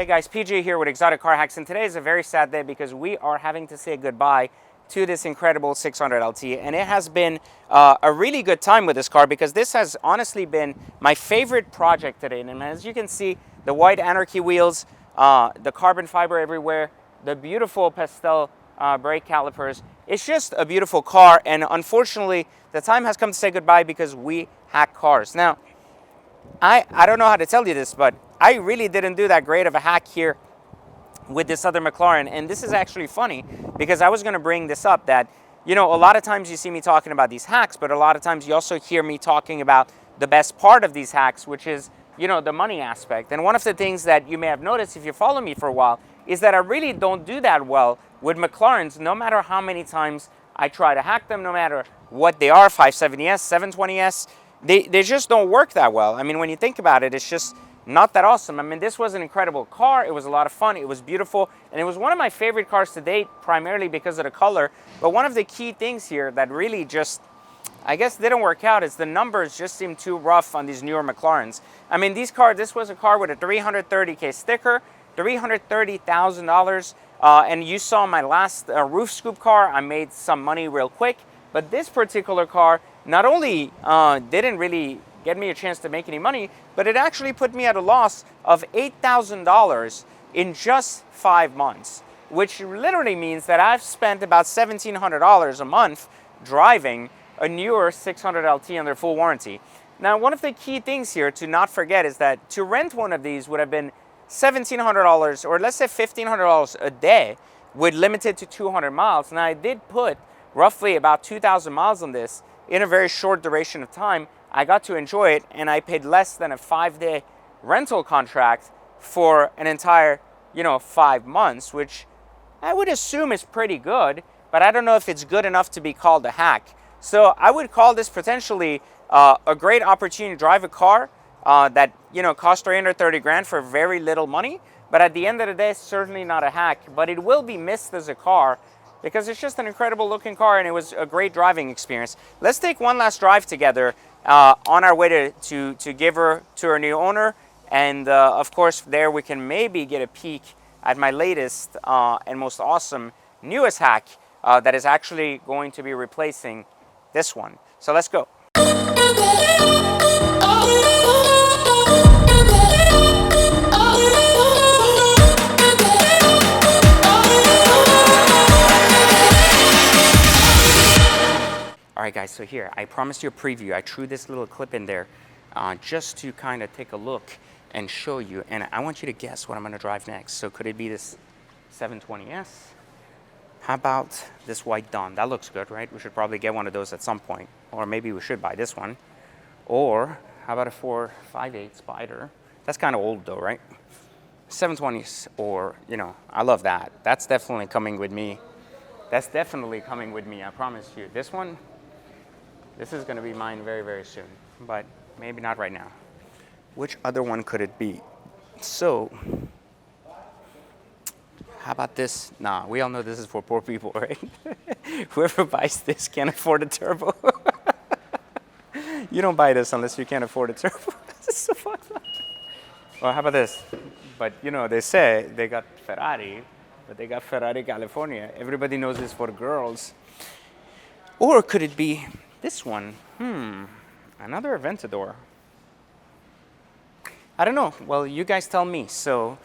Hey guys, PJ here with Exotic Car Hacks, and today is a very sad day because we are having to say goodbye to this incredible 600LT, and it has been a really good time with this car because this has honestly been my favorite project today. And as you can see, the white Anarchy wheels, the carbon fiber everywhere, the beautiful pastel brake calipers. It's just a beautiful car, and unfortunately, the time has come to say goodbye because we hack cars. Now, I don't know how to tell you this, but I really didn't do that great of a hack here with this other McLaren. And this is actually funny because I was going to bring this up that, you know, a lot of times you see me talking about these hacks, but a lot of times you also hear me talking about the best part of these hacks, which is, you know, the money aspect. And one of the things that you may have noticed if you follow me for a while is that I really don't do that well with McLarens, no matter how many times I try to hack them, no matter what they are, 570S, 720S. They just don't work that well. I mean, when you think about it, it's just not that awesome. I mean, this was an incredible car. It was a lot of fun. It was beautiful. And it was one of my favorite cars to date, primarily because of the color. But one of the key things here that really just, I guess, didn't work out is the numbers just seem too rough on these newer McLarens. I mean, this was a car with a 330K sticker, $330,000. And you saw my last roof scoop car. I made some money real quick. But this particular car not only didn't really get me a chance to make any money, but it actually put me at a loss of $8,000 in just 5 months, which literally means that I've spent about $1,700 a month driving a newer 600LT under full warranty. Now, one of the key things here to not forget is that to rent one of these would have been $1,700, or let's say $1,500 a day, with limited to 200 miles. Now, I did put roughly about 2,000 miles on this in a very short duration of time. I got to enjoy it, and I paid less than a 5-day rental contract for an entire, 5 months, which I would assume is pretty good, but I don't know if it's good enough to be called a hack. So I would call this potentially a great opportunity to drive a car that, cost 330 grand for very little money, but at the end of the day, it's certainly not a hack, but it will be missed as a car because it's just an incredible looking car and it was a great driving experience. Let's take one last drive together on our way to give her to her new owner. And of course, there we can maybe get a peek at my latest and most awesome newest hack that is actually going to be replacing this one. So let's go. All right, guys, so here, I promised you a preview. I threw this little clip in there just to kind of take a look and show you. And I want you to guess what I'm going to drive next. So could it be this 720S? How about this white Dawn? That looks good, right? We should probably get one of those at some point. Or maybe we should buy this one. Or how about a 458 Spider? That's kind of old, though, right? 720s, or, I love that. That's definitely coming with me. That's definitely coming with me, I promise you. This one, this is going to be mine very, very soon, but maybe not right now. Which other one could it be? So, how about this? Nah, we all know this is for poor people, right? Whoever buys this can't afford a turbo. You don't buy this unless you can't afford a turbo. This is so fucked up. Well, how about this? But, they say they got Ferrari, but they got Ferrari California. Everybody knows this for girls. Or could it be this one? Another Aventador. I don't know. Well, you guys tell me. So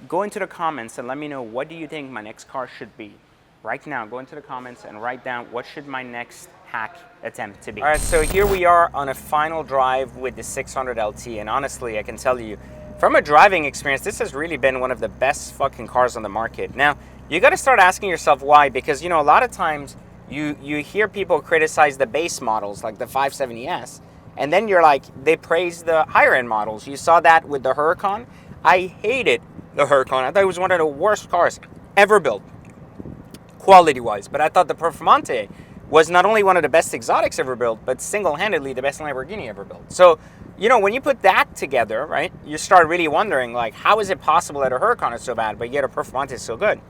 go into the comments and let me know, what do you think my next car should be? Right now, go into the comments and write down, what should my next hack attempt to be? All right, so here we are on a final drive with the 600LT. And honestly, I can tell you, from a driving experience, this has really been one of the best fucking cars on the market. Now, you got to start asking yourself why, because, a lot of times you hear people criticize the base models like the 570S, and then you're like, they praise the higher end models. You saw that with the Huracan. I hated the Huracan. I thought it was one of the worst cars ever built, quality-wise. But I thought the Performante was not only one of the best exotics ever built, but single-handedly the best Lamborghini ever built. So, when you put that together, right, you start really wondering, like, how is it possible that a Huracan is so bad, but yet a Performante is so good?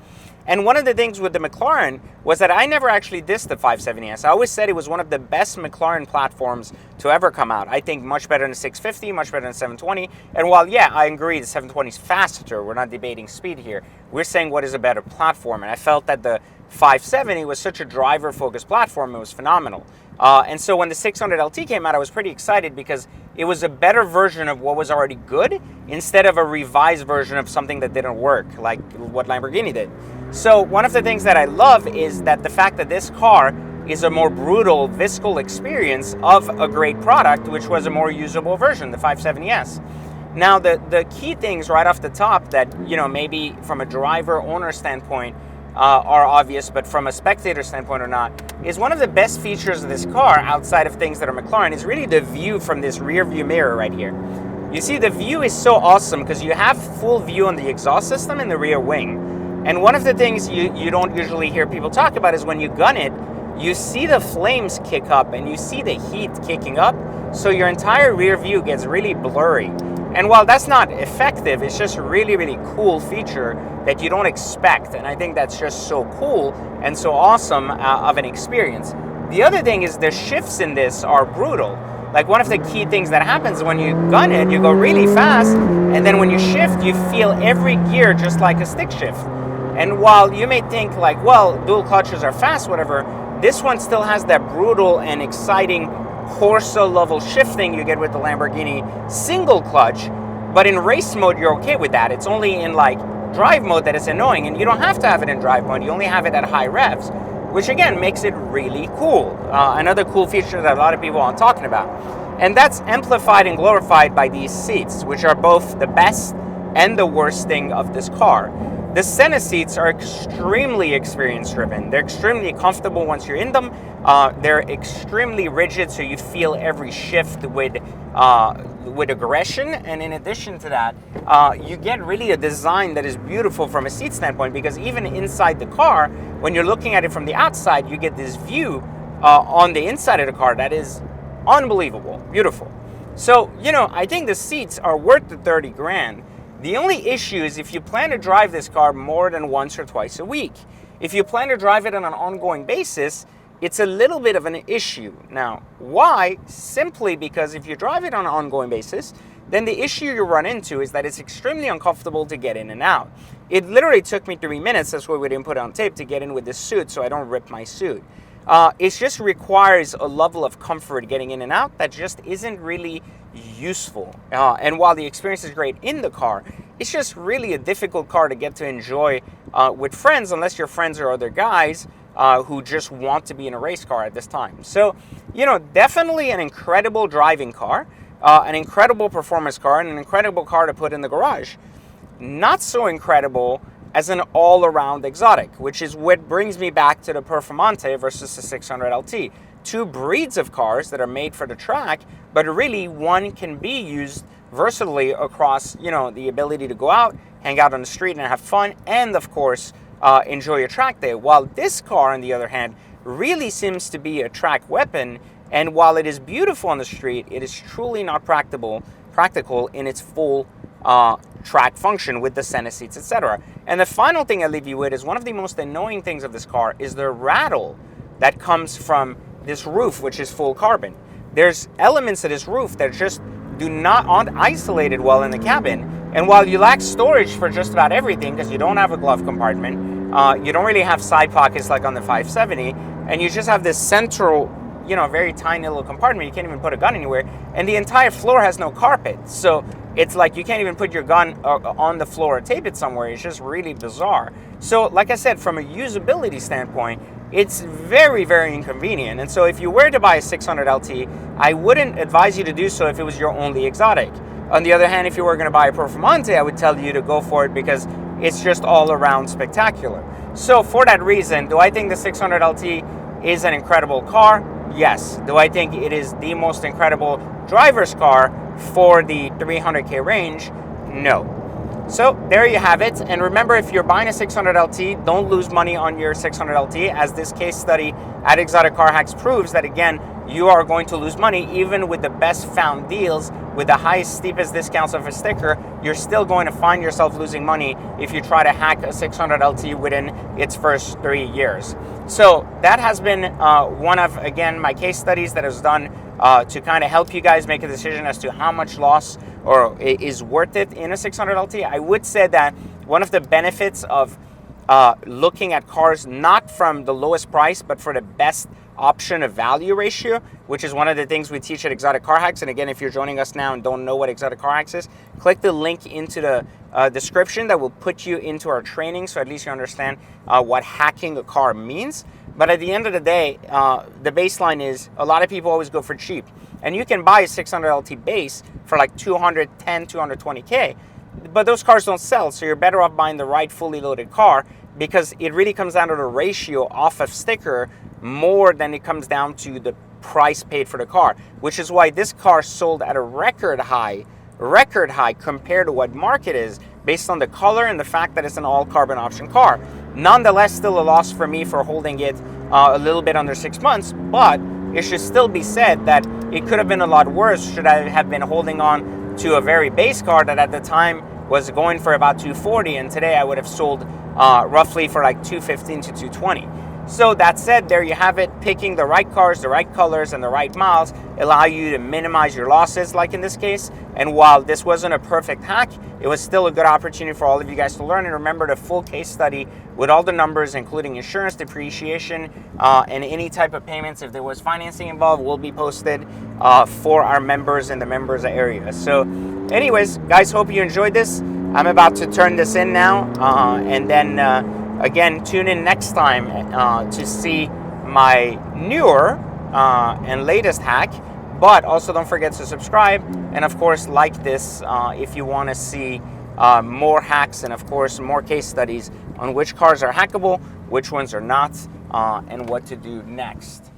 And one of the things with the McLaren was that I never actually dissed the 570S. I always said it was one of the best McLaren platforms to ever come out. I think much better than the 650, much better than 720. And while, yeah, I agree the 720 is faster, we're not debating speed here. We're saying what is a better platform. And I felt that the 570 was such a driver-focused platform, it was phenomenal. And so when the 600LT came out, I was pretty excited because it was a better version of what was already good instead of a revised version of something that didn't work, like what Lamborghini did. So one of the things that I love is that the fact that this car is a more brutal, visceral experience of a great product, which was a more usable version, the 570S. Now, the key things right off the top that, you know, maybe from a driver-owner standpoint are obvious, but from a spectator standpoint or not, is one of the best features of this car, outside of things that are McLaren, is really the view from this rear view mirror right here. You see, the view is so awesome because you have full view on the exhaust system and the rear wing. And one of the things you don't usually hear people talk about is when you gun it, you see the flames kick up and you see the heat kicking up, so your entire rear view gets really blurry. And while that's not effective, it's just a really, really cool feature that you don't expect. And I think that's just so cool and so awesome of an experience. The other thing is the shifts in this are brutal. Like, one of the key things that happens when you gun it, you go really fast, and then when you shift, you feel every gear just like a stick shift. And while you may think like, well, dual clutches are fast, whatever, this one still has that brutal and exciting Corsa level shifting you get with the Lamborghini single clutch. But in race mode, you're okay with that. It's only in like drive mode that it's annoying, and you don't have to have it in drive mode. You only have it at high revs, which again makes it really cool. Another cool feature that a lot of people aren't talking about. And that's amplified and glorified by these seats, which are both the best and the worst thing of this car. The center seats are extremely experience-driven. They're extremely comfortable once you're in them. They're extremely rigid, so you feel every shift with aggression. And in addition to that, you get really a design that is beautiful from a seat standpoint, because even inside the car, when you're looking at it from the outside, you get this view on the inside of the car that is unbelievable, beautiful. So, you know, I think the seats are worth the 30 grand. The only issue is if you plan to drive this car more than once or twice a week. If you plan to drive it on an ongoing basis, it's a little bit of an issue. Now, why? Simply because if you drive it on an ongoing basis, then the issue you run into is that it's extremely uncomfortable to get in and out. It literally took me 3 minutes, that's why we didn't put it on tape, to get in with this suit so I don't rip my suit. It just requires a level of comfort getting in and out that just isn't really useful. And while the experience is great in the car, it's just really a difficult car to get to enjoy with friends, unless your friends are other guys who just want to be in a race car at this time. So, you know, definitely an incredible driving car, an incredible performance car, and an incredible car to put in the garage. Not so incredible as an all-around exotic, which is what brings me back to the Performante versus the 600LT. Two breeds of cars that are made for the track, but really one can be used versatilely across, you know, the ability to go out, hang out on the street and have fun, and of course, enjoy a track day. While this car, on the other hand, really seems to be a track weapon, and while it is beautiful on the street, it is truly not practical in its full track function with the center seats, etc. And the final thing I leave you with is one of the most annoying things of this car is the rattle that comes from this roof, which is full carbon. There's elements of this roof that just aren't isolated well in the cabin. And while you lack storage for just about everything, because you don't have a glove compartment, you don't really have side pockets like on the 570, and you just have this central, you know, very tiny little compartment. You can't even put a gun anywhere, and the entire floor has no carpet. So it's like you can't even put your gun on the floor or tape it somewhere. It's just really bizarre. So like I said, from a usability standpoint, it's very, very inconvenient. And so if you were to buy a 600LT, I wouldn't advise you to do so if it was your only exotic. On the other hand, if you were going to buy a Performante, I would tell you to go for it because it's just all around spectacular. So for that reason, do I think the 600LT is an incredible car? Yes. Do I think it is the most incredible driver's car for the 300K range? No. So there you have it. And remember, if you're buying a 600LT, don't lose money on your 600LT, as this case study at Exotic Car Hacks proves that, again, you are going to lose money. Even with the best found deals, with the highest, steepest discounts of a sticker, you're still going to find yourself losing money if you try to hack a 600LT within its first 3 years. So that has been one of, again, my case studies that is done to kind of help you guys make a decision as to how much loss or is worth it in a 600LT. I would say that one of the benefits of looking at cars not from the lowest price, but for the best option of value ratio, which is one of the things we teach at Exotic Car Hacks. And again, if you're joining us now and don't know what Exotic Car Hacks is, click the link into the description that will put you into our training, so at least you understand what hacking a car means. But at the end of the day, the baseline is a lot of people always go for cheap. And you can buy a 600LT base for like 210, 220K, but those cars don't sell, so you're better off buying the right fully loaded car, because it really comes down to the ratio off of sticker more than it comes down to the price paid for the car, which is why this car sold at a record high compared to what market is, based on the color and the fact that it's an all carbon option car. Nonetheless, still a loss for me for holding it a little bit under 6 months, but it should still be said that it could have been a lot worse should I have been holding on to a very base car that at the time was going for about 240, and today I would have sold roughly for like 215 to 220. So that said, there you have it. Picking the right cars, the right colors, and the right miles allow you to minimize your losses, like in this case. And while this wasn't a perfect hack, it was still a good opportunity for all of you guys to learn. And remember, the full case study with all the numbers, including insurance, depreciation, and any type of payments, if there was financing involved, will be posted for our members in the members area. So anyways, guys, hope you enjoyed this. I'm about to turn this in now, and then again, tune in next time to see my newer and latest hack. But also don't forget to subscribe, and of course like this if you want to see more hacks, and of course more case studies on which cars are hackable, which ones are not, and what to do next.